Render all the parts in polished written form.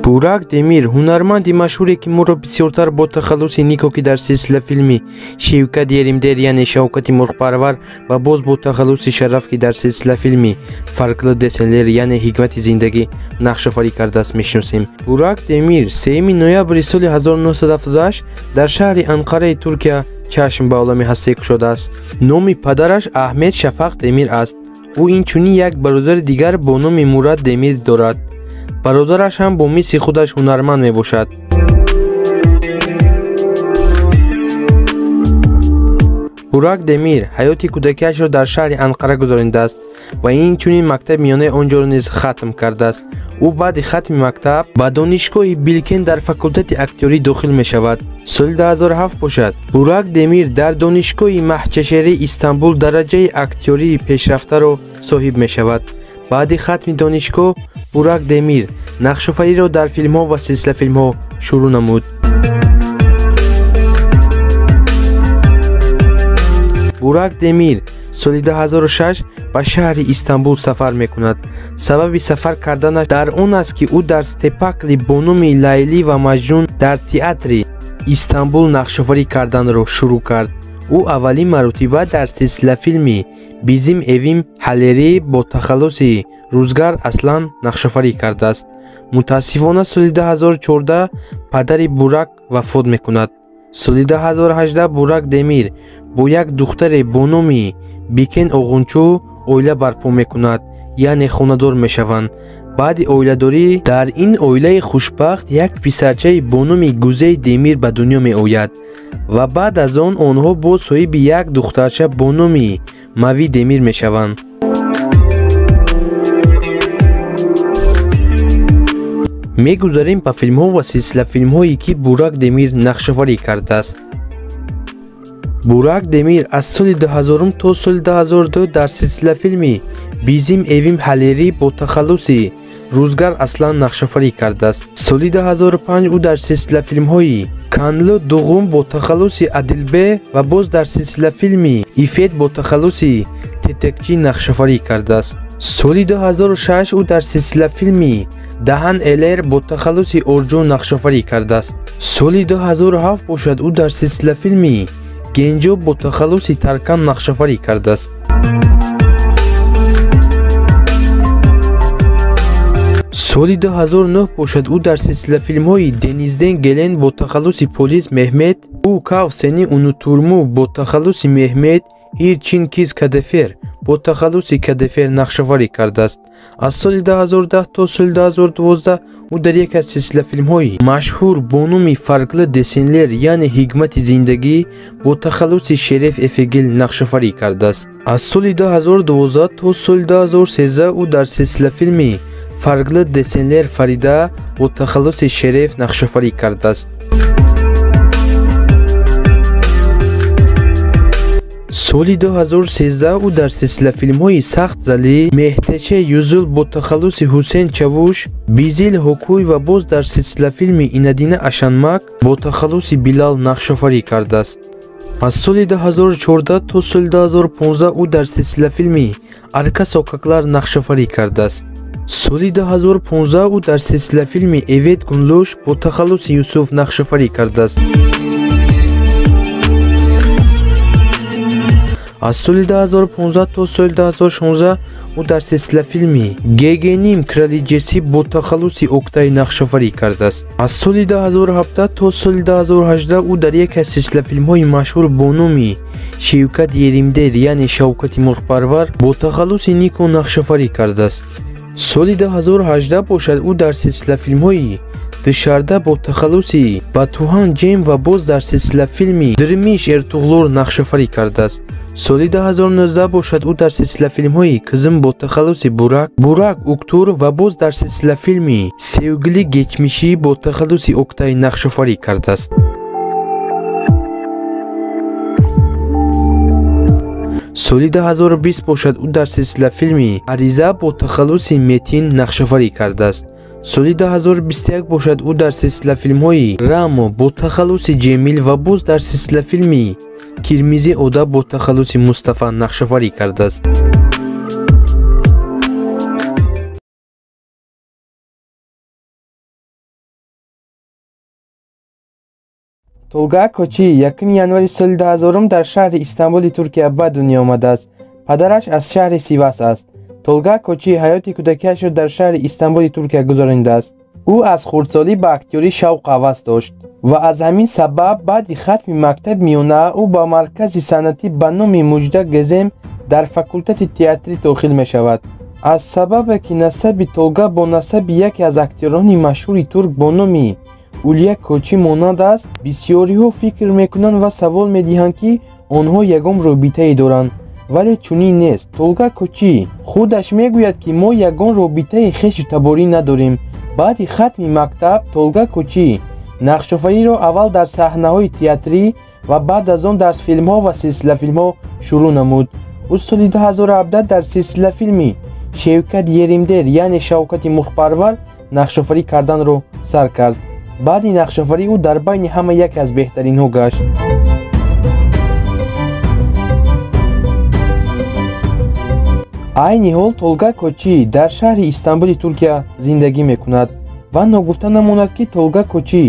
Бурак Демир ҳунарманди машҳуре ки моро бисёртар бо тахаллуси никоҳӣ дар силсила филми Шевкат Еримдер яъне Шавкати Мурғпарвар ва боз бо тахаллуси Шараф ки дар силсила филми Фарқлы Десенлер яъне Ҳикмати зиндагӣ нақшофарӣ кардааст мешиносем. Бурак Демир 3 ноябри соли 1978 дар шаҳри Анқараи Туркия чашм ба олами ҳастӣ кушодааст. Номи падараш Аҳмед Шафақ Демир аст. ӯ инчунин як бародари дигар бо номи Мурад Демир дорад. бародараш ҳам бо мисли худаш ҳунарманд мебошад. Бурак Демир ҳаёти кӯдакиашро дар шаҳри Анқара гузаронидааст ва инчунин мактаби миёнаи онҷоро низ хатм кардааст. ӯ баъди хатми мактаб ба донишгоҳи Билкен дар факултати актёрӣ дохил мешавад. соли 2007 бошад. Бурак Демир дар донишгоҳи Маҳчашери Истанбул дараҷаи актёрии пешрафтаро соҳиб мешавад. баъди хатми донишгоҳ Бурак Демир нақшофариро дар филмҳо ва силсилафилмҳо шурӯъ намуд. Бурак Демир соли 2006 ба шаҳри Истанбул сафар мекунад. Сабаби сафар карданаш дар он аст ки ӯ дар спектакли бо номи Лайлӣ ва Маҷнун дар театри Истанбул нақшофарӣ карданро шурӯъ кард. ӯ аввалин маротиба дар силсилафилми Бизим Эвим Ҳалерӣ бо тахаллуси Рӯзгар Аслан нақшофарӣ кардааст. мутаассифона соли 2014 падари Бурак вафот мекунад. соли 2018 Бурак Демир бо як духтаре бо номи Бикен Оғунчу оила барпо мекунад, яъне хонадор мешаванд. баъди оиладорӣ дар ин оилаи хушбахт як писарчаи бо номи Гузей Демир ба дунё меояд ва баъд аз он онҳо боз соҳиби як духтарча бо номи Мави Демир мешаванд. мегузарем ба филмҳо ва силсилафилмҳое ки Бурак Демир нақшофарӣ кардааст. Бурак Демир аз соли 2000 то соли 2002 дар силсилафилми Бизим Эвим Ҳалерӣ бо тахаллуси Рӯзгар Аслан нақшофарӣ кардааст. соли 2005 ӯ дар силсилафилмҳои Канлу Дуғум бо тахаллуси Адилбе ва боз дар силсилафилми Ифет бо тахаллуси Тетекчӣ нақшофарӣ кардааст. соли 2006 ӯ дар силсилафилми Даҳан Элер бо тахаллуси Орҷу нақшофарӣ кардааст. соли 2007 бошад ӯ дар силсилафилми Генҷо бо тахаллуси Таркан нақшофарӣ кардааст. соли 2009 бошад ӯ дар силсилафилмҳои Денизден Гелен бо тахаллуси Полис Меҳмед, ӯ Кав Сени Унутурму бо тахаллуси Меҳмед, Ир Чин Киз Кадефер бо тахаллуси Кадефер нақшофарӣ кардааст. аз соли 2010 то соли 2012 ӯ дар яке аз силсилафилмҳои машҳур бо номи Фарқлы Десенлер яъне Ҳикмати зиндагӣ бо тахаллуси Шереф Эфегил нақшофарӣ кардааст. аз соли 2012 то соли 2013 ӯ дар силсилафилми Фарқлы Десенлер Фарида бо тахаллуси Шереф нақшофарӣ кардааст. соли 2013 ӯ дар силсилафилмҳои Сахт Залӣ, Меҳтече Юзул бо тахаллуси Ҳусейн Чавуш, Бизил Ҳукуй ва боз дар силсилафилми Инадина Ашанмак бо тахаллуси Билал нақшофарӣ кардааст. аз соли 2014 то соли 2015 ӯ дар силсилафилми Арка Сокаклар нақшофарӣ кардааст. соли 2015 ӯ дар силсилафилми Эвет Гунлӯш бо тахаллуси Юсуф нақшофарӣ кардааст. аз соли 2015 то соли 2016 ӯ дар силсилафилми Гегеним Крали Ҷесси бо тахаллуси Октай нақшофарӣ кардааст. аз соли 2017 то соли 2018 ӯ дар яке аз силсилафилмҳои машҳур бо номи Шевкат Еримдер яъне Шавкати Мурғпарвар бо тахаллуси Нико нақшофарӣ кардааст. соли 2018 бошад ӯ дар силсилафилмҳои Душарда бо тахаллуси Батуҳан Ҷем ва боз дар силсилафилми Дирмиш Эртуғлор нақшофарӣ кардааст. соли 2019 бошад ӯ дар силсилафилмҳои Кызым бо тахаллуси Бурак Уктур ва боз дар силсилафилми Севгили Гечмишӣ бо тахаллуси Октай нақшофарӣ кардааст. соли 2020 бошад ӯ дар силсилафилми Ариза бо тахаллуси Метин нақшофарӣ кардааст. соли 2021 бошад ӯ дар силсилафилмҳои Рамо бо тахаллуси Ҷемил ва боз дар силсилафилми Кирмизи Ода бо тахаллуси Мустафа нақшофарӣ кардааст. Tolga Kochi 1 январи соли 2000 дар шаҳри Истамбули Туркия ба дунё омадааст. Падараш аз шаҳри Сивас аст. Тolga Kochi ҳаёти кӯдакиашро дар шаҳри Истамбули Туркия гузаронидааст. ӯ аз хурдсолӣ ба актёрӣ шавқ ҳавас дошт ва аз ҳамин сабаб баъди хатми мактаби миёна ӯ ба маркази санъатӣ ба номи Муҷда Гезем дар факултати театрӣ дохил мешавад. аз сабабе ки насаби Толга бо насаби яке аз актёрони машҳури турк бо номи Улия Кочи монанд аст, бисёриҳо фикр мекунанд ва савол медиҳанд ки онҳо ягон робитае доранд, вале чунин нест. Толга Кочи худаш мегӯяд ки мо ягон робитаи хешу таборӣ надорем. баъди хатми мактаб Толга Кочи нақшофариро аввал дар саҳнаҳои театрӣ ва баъд аз он дар филмҳо ва силсилафилмҳо шурӯъ намуд. ӯ соли 2017 дар силсилафилми Шевкат Еримдер яъне Шавкати Мухпарвар нақшофарӣ карданро сар кард. баъди нақшофарӣ ӯ дар байни ҳама яке аз беҳтаринҳо гашт. айни ҳол Толга Кочи дар шаҳри Истамбули Туркия зиндагӣ мекунад ва ногуфта намонад ки Толга Кочи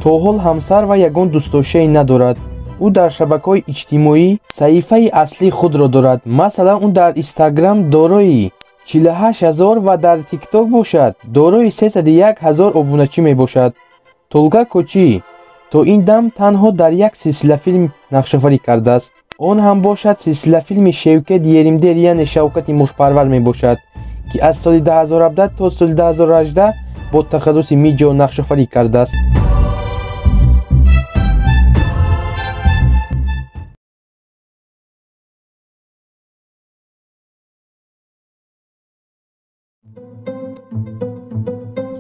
то ҳол ҳамсар ва ягон дӯстдошае надорад. ӯ дар шабакаҳои иҷтимоӣ саҳифаи аслии худро дорад. масалан, ӯ дар Инстаграм дорои 48 000 ва дар ТикТок бошад дорои 301 000 обуначӣ мебошад. Толга Кочи то ин дам танҳо дар як силсилафилм нақшофарӣ кардааст. он ҳам бошад силсилафилми Шевкат Еримдер яъне Шавкати Мухпарвар мебошад, ки аз соли 2017 то соли 2018 бо тахаллуси миҷо нақшофарӣ кардааст.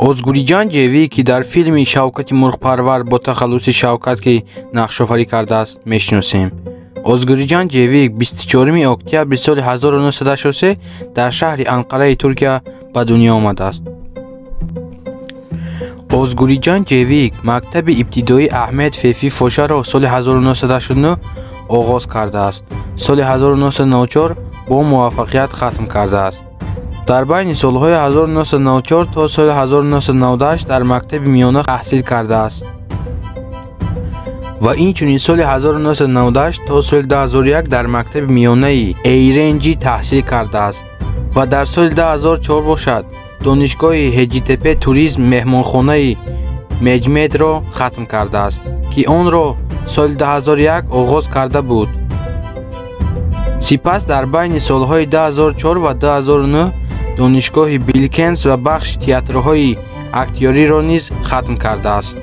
озгуриҷан ҷевӣ ки дар филми Шавкати Мурғпарвар бо тахаллуси Шавкат ки нақшофарӣ кардааст мешиносем. озгуриҷан ҷевӣ 24 октябри соли 1983 дар шаҳри Анқараи Туркия ба дунё омадааст. озгуриҷан ҷевӣ мактаби ибтидоии Аҳмед Фефи Фошаро соли 1989 оғоз кардааст. соли 1994 бо муваффақият хатм кардааст. дар байни солҳои 1994 то соли 1998 дар мактаби миёна таҳсил кардааст ва инчунин соли 1998 то соли 2001 дар мактаби миёнаи Эйренҷи таҳсил кардааст ва дар соли 2004 бошад донишгоҳи Ҳеҷитепе туризм меҳмонхонаи Меҷмедро хатм кардааст, ки онро соли 2001 оғоз карда буд. сипас дар байни солҳои 2004 ва 2009 донишгоҳи Билкенс ва бахши театрҳои актёриро низ хатм кардааст.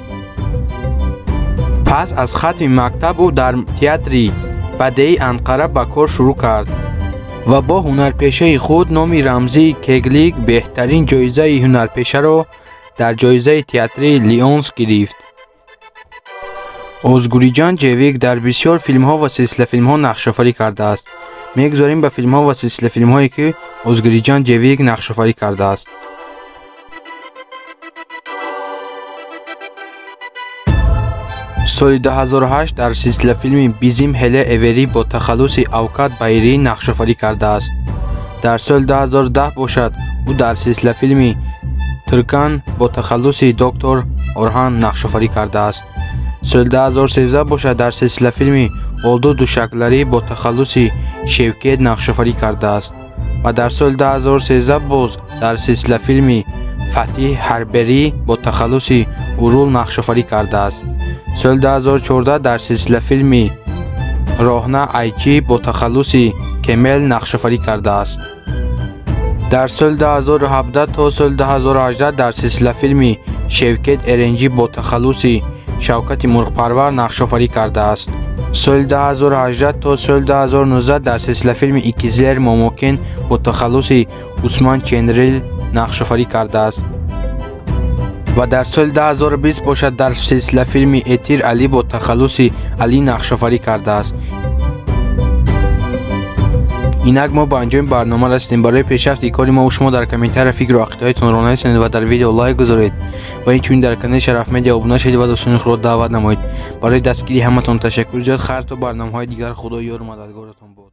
пас аз хатми мактаб ӯ дар театри Бадеи Анқара ба кор шурӯъ кард ва бо ҳунарпешаи худ номи рамзии Кеглик беҳтарин ҷоизаи ҳунарпешаро дар ҷоизаи театрии Лионс гирифт. озгуриҷан ҷевик дар бисёр филмҳо ва силсилафилмҳо нақшофарӣ кардааст. мегузорем ба филмҳо ва силсилафилмҳое ки озгуриҷан ҷевик нақшофарӣ кардааст. соли 2008 дар силсилафилми Бизим Ҳеле Эвери бо тахаллуси Авкат Байрӣ нақшофарӣ кардааст. дар соли 2010 бошад ӯ дар силсилафилми Тиркан бо тахаллуси доктор Орҳан нақшофарӣ кардааст. соли 2013 бошад дар силсилафилми Олду Душакларӣ бо тахаллуси Шевкет нақшофарӣ кардааст ва дар соли 2013 боз дар силсилафилми Фатиҳ Ҳарберӣ бо тахаллуси Урул нақшофарӣ кардааст. соли 2014 дар силсилафилми Роҳна Айчи бо тахаллуси Кемел нақшофарӣ кардааст. дар соли 2017 то соли 2018 дар силсилафилми Шевкет Эренҷӣ бо тахаллуси Шавкати Мурғпарвар нақшофарӣ кардааст. соли 2018 то соли 2019 дар силсилафилми Икизлер Момокен бо тахаллуси Усман Ченрил нақшофарӣ кардааст ва дар соли 2020 бошад дар силсилафилми Этир Али бо тахаллуси Али нақшофарӣ кардааст. инак мо ба анҷоми барнома расидем. барои пешрафти кори мо шумо дар комментария фикру ақидҳоятонро нависонед ва дар видео лайк гузоред ва инчунин дар канали Шараф Медиа обуна шавед ва дӯстони худро даъват намоед. барои дастгирии ҳаматон ташаккур. зиёд хайр то барномаҳои дигар. худо ёру мададгоратон бошад.